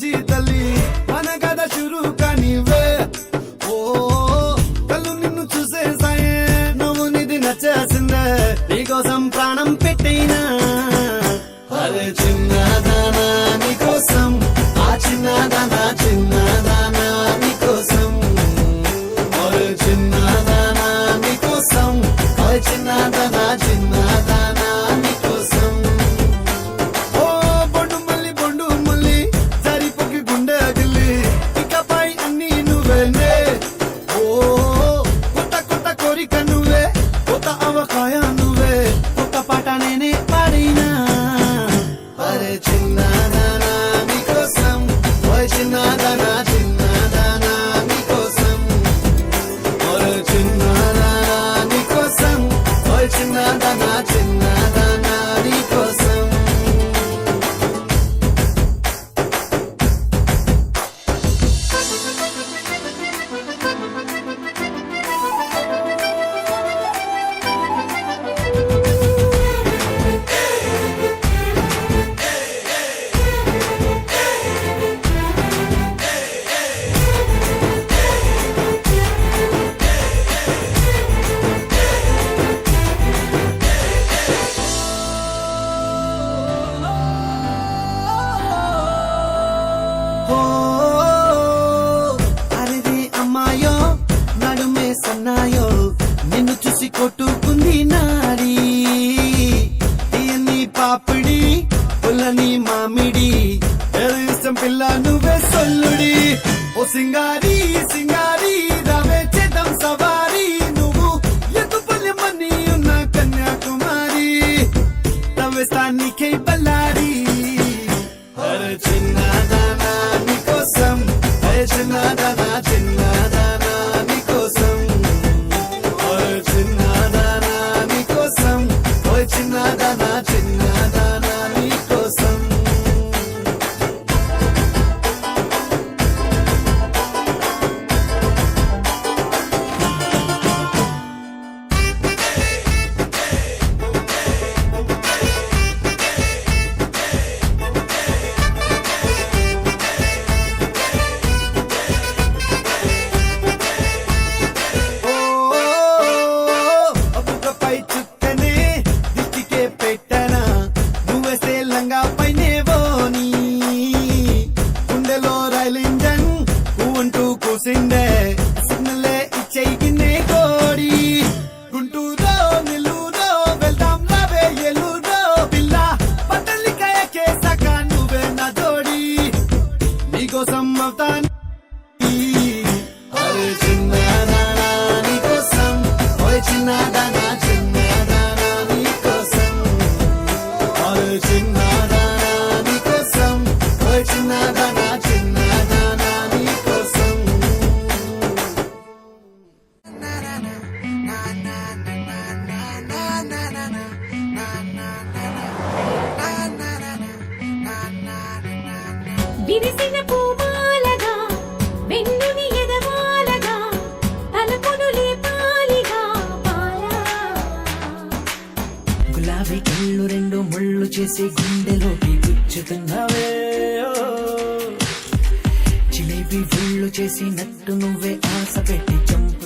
బుజ్జి తల్లి మన కథ షురు కానివే ఓ కళ్ళు నిన్ను చూసేసాయే నువ్వు నిధి నచ్చేసిందే నీకోసం ప్రాణం పెట్టైనా అరే చిన్నదానా నీకోసం ఆ చిన్నదానా చిన్నదానా నీకోసం అరే చిన్నదానా నీకోసం ఆ చిన్నదానా చిన్నదానా నీకోసం ఓ బొండు మల్లి సరిపోకి గుండె గిల్లి ఇకపై అన్ని నువ్వేనే ఓ కొత్త కొత్త కోరిక నువ్వే కొత్త అవకాయ నువ్వే కొత్త పాట నేనే పాడినా అరే చిన్నదానా నీకోసం ఓ చిన్నదానా చిన్నదానా నీకోసం అరే చిన్నదానా నీకోసం ఓ చిన్నదానా చిన్నదానా నీకోసం అరే అమ్మాయో నడుమే సన్నాయో నిన్ను చూసి కొట్టుకుంది నాడి తీయని పాపిడి పుల్లని మామిడి ఇష్టం పిల్ల నువ్వే సొల్లుడి ఓ సింగారి సింగారి రావే చేద్దాం సవారి నువ్వు ఎత్తుపల్లి మని ఉన్న కన్యాకుమారి తవ్వేస్తానికై బల్లారి అరే చిన్నదానా నీకోసం అరే చిన్నదానా చిన్నదానా నీకోసం అరే చిన్నదానా నీకోసం ఓ చిన్నదానా చిన్నదానా నీకోసం ఒక్కొక్కపై చుక్కనే దిష్టికే పెట్టనా నువ్వేసే లంగా పైనేవోని గుండెలో రైలు ఇంజన్ అంటూ కూసిందే సిగ్నలే ఇచ్చేయినే కోడి గుంటూరో నెల్లూరో వెళ్దాం రావే ఎల్లూరో పిల్ల పట్టలికాయ కేసాక నువ్వే నా జోడి నీకోసం అవుతాను అరే చిన్నదానా నీకోసం ఓ చిన్నదానా చిన్నదానా నీకోసం అరే చిన్నదానా నీకోసం ఓ చిన్నదానా చిన్నదానా నీకోసం విరిసిన పూమాలగా వెన్నుని ఎదవాలగా తలపును లేపాలిగా పాలా గులాబీ కళ్ళు రెండు ముళ్ళు చేసి గుండెలోకి గుచ్చుతున్నావే ఓ. జిలేబీ ఫుల్లు చేసి నట్టు నువ్వే ఆశ పెట్టి చంపు